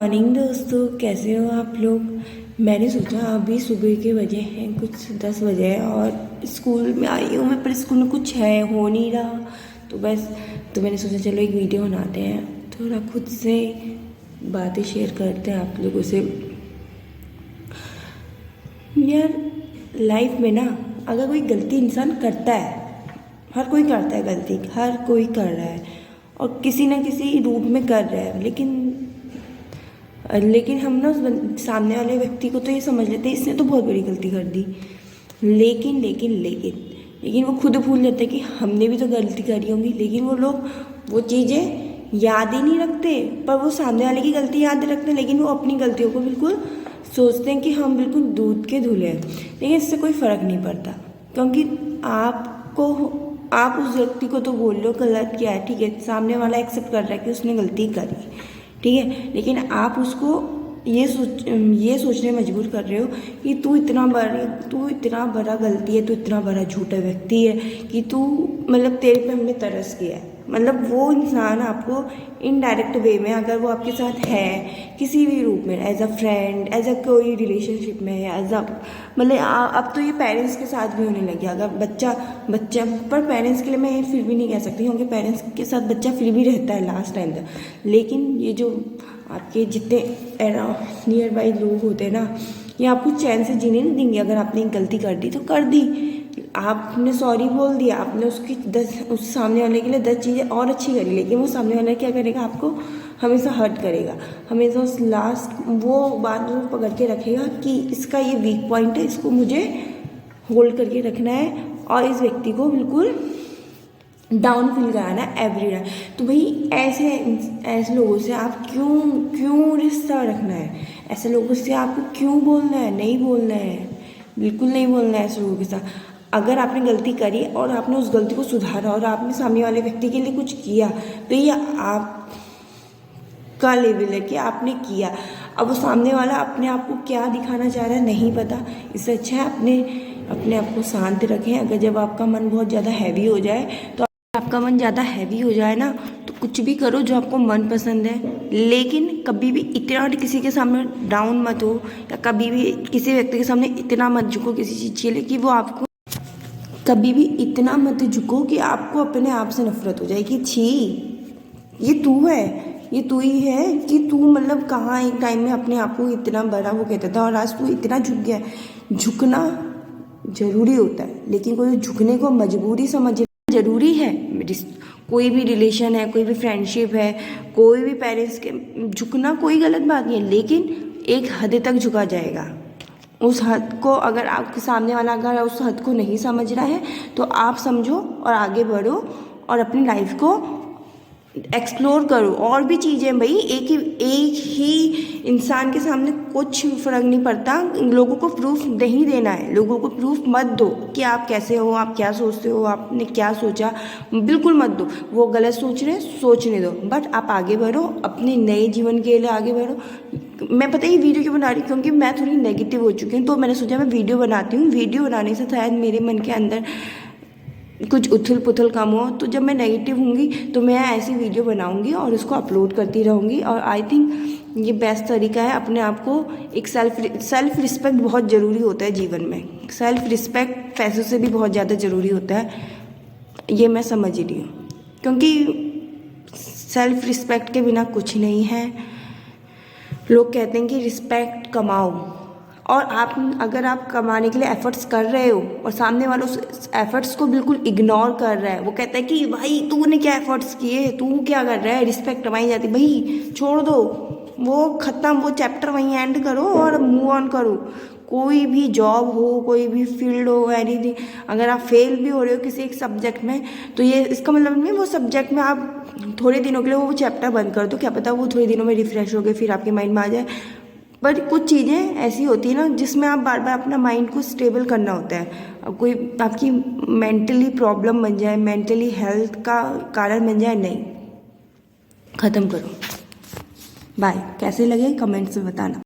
Morning दोस्तों, कैसे हो आप लोग। मैंने सोचा अभी सुबह के बजे हैं, कुछ 10 बजे है और स्कूल में आई हूँ मैं, पर स्कूल में कुछ है हो नहीं रहा। तो मैंने सोचा चलो एक वीडियो बनाते हैं, थोड़ा खुद से बातें शेयर करते हैं आप लोगों से। यार लाइफ में ना, अगर कोई गलती इंसान करता है, हर कोई करता है गलती, हर कोई कर रहा है और किसी ना किसी रूप में कर रहा है, लेकिन हम ना सामने वाले व्यक्ति को तो ये समझ लेते हैं इसने तो बहुत बड़ी गलती कर दी। लेकिन वो खुद भूल जाते हैं कि हमने भी तो गलती करी होंगी। लेकिन वो लोग वो चीज़ें याद ही नहीं रखते, पर वो सामने वाले की गलती याद रखते हैं, लेकिन वो अपनी गलतियों को बिल्कुल सोचते हैं कि हम बिल्कुल दूध के धुले हैं। लेकिन इससे कोई फ़र्क नहीं पड़ता, क्योंकि आप उस व्यक्ति को तो बोल लो गलत किया है, ठीक है, सामने वाला एक्सेप्ट कर रहा है कि उसने गलती करी, ठीक है, लेकिन आप उसको ये सोचने मजबूर कर रहे हो कि तू इतना बड़ा गलती है, तू इतना बड़ा झूठा व्यक्ति है कि तू मतलब तेरे पे हमने तरस किया है। मतलब वो इंसान आपको इनडायरेक्ट वे में, अगर वो आपके साथ है किसी भी रूप में, as a friend, as a कोई रिलेशनशिप में है, एज अ मतलब अब तो ये पेरेंट्स के साथ भी होने लगे। अगर बच्चा पर पेरेंट्स के लिए मैं ये फिर भी नहीं कह सकती, क्योंकि पेरेंट्स के साथ बच्चा फिर भी रहता है लास्ट टाइम तक। लेकिन ये जो आपके जितने नियर बाई लोग होते हैं ना, ये आपको चैन से जीने नहीं देंगे। अगर आपने एक गलती कर दी तो कर दी, आपने सॉरी बोल दिया, आपने उस सामने वाले के लिए 10 चीज़ें और अच्छी करी, लेकिन वो सामने वाला क्या करेगा, आपको हमेशा हर्ट करेगा, हमेशा उस लास्ट वो बात पकड़ के रखेगा कि इसका ये वीक पॉइंट है, इसको मुझे होल्ड करके रखना है और इस व्यक्ति को बिल्कुल डाउन फील कराना है एवरी टाइम। तो भाई ऐसे लोगों से आप क्यों रिश्ता रखना है, ऐसे लोगों से आपको क्यों बोलना है, नहीं बोलना है, बिल्कुल नहीं बोलना है ऐसे लोगों के साथ। अगर आपने गलती करी और आपने उस गलती को सुधारा और आपने सामने वाले व्यक्ति के लिए कुछ किया, तो ये आपका लेवल है कि आपने किया। अब वो सामने वाला अपने आप को क्या दिखाना चाह रहा है नहीं पता, इससे अच्छा है अपने आप को शांत रखें। अगर जब आपका मन बहुत ज़्यादा हैवी हो जाए, तो आपका मन ज़्यादा हैवी हो जाए ना, तो कुछ भी करो जो आपको मन पसंद है, लेकिन कभी भी इतना किसी के सामने डाउन मत हो, या कभी भी किसी व्यक्ति के सामने इतना मत झुको किसी चीज़ के लिए कि वो आपको, कभी भी इतना मत झुको कि आपको अपने आप से नफरत हो जाए कि छी ये तू है, ये तू ही है कि तू मतलब कहाँ एक टाइम में अपने आप को इतना बड़ा वो कहता था और आज तू इतना झुक गया है। झुकना जरूरी होता है, लेकिन कोई झुकने को मजबूरी समझ जरूरी है। कोई भी रिलेशन है, कोई भी फ्रेंडशिप है, कोई भी पेरेंट्स के, झुकना कोई गलत बात नहीं है, लेकिन एक हद तक झुका जाएगा। उस हद को अगर आपके सामने वाला अगर उस हद को नहीं समझ रहा है, तो आप समझो और आगे बढ़ो और अपनी लाइफ को एक्सप्लोर करो। और भी चीज़ें भाई, एक ही इंसान के सामने कुछ फ़र्क नहीं पड़ता। लोगों को प्रूफ नहीं देना है, लोगों को प्रूफ मत दो कि आप कैसे हो, आप क्या सोचते हो, आपने क्या सोचा, बिल्कुल मत दो। वो गलत सोच रहे सोचने दो, बट आप आगे बढ़ो, अपने नए जीवन के लिए आगे बढ़ो। मैं पता ये वीडियो क्यों बना रही हूँ, क्योंकि मैं थोड़ी नेगेटिव हो चुकी हूँ, तो मैंने सोचा मैं वीडियो बनाती हूँ। वीडियो बनाने से शायद मेरे मन के अंदर कुछ उथल पुथल कम हो, तो जब मैं नेगेटिव होंगी तो मैं ऐसी वीडियो बनाऊंगी और उसको अपलोड करती रहूँगी। और आई थिंक ये बेस्ट तरीका है अपने आप को एक सेल्फ रिस्पेक्ट बहुत ज़रूरी होता है जीवन में। सेल्फ रिस्पेक्ट पैसों से भी बहुत ज़्यादा ज़रूरी होता है, ये मैं समझ रही हूँ, क्योंकि सेल्फ रिस्पेक्ट के बिना कुछ नहीं है। लोग कहते हैं कि रिस्पेक्ट कमाओ, और अगर आप कमाने के लिए एफर्ट्स कर रहे हो और सामने वाला उस एफर्ट्स को बिल्कुल इग्नोर कर रहा है, वो कहता है कि भाई तूने क्या एफर्ट्स किए, तू क्या कर रहा है, रिस्पेक्ट कमाई जाती, भाई छोड़ दो, वो ख़त्म, वो चैप्टर वहीं एंड करो और मूव ऑन करो। कोई भी जॉब हो, कोई भी फील्ड हो, एनीथिंग, अगर आप फेल भी हो रहे हो किसी एक सब्जेक्ट में, तो ये इसका मतलब नहीं वो सब्जेक्ट में आप थोड़े दिनों के लिए वो चैप्टर बंद कर दो, क्या पता वो थोड़े दिनों में रिफ्रेश हो गए, फिर आपके माइंड में आ जाए। बट कुछ चीज़ें ऐसी होती है ना जिसमें आप बार बार अपना माइंड को स्टेबल करना होता है। अब कोई आपकी मेंटली प्रॉब्लम बन जाए, मेंटली हेल्थ का कारण बन जाए, नहीं, ख़त्म करो। बाय। कैसे लगे कमेंट्स में बताना।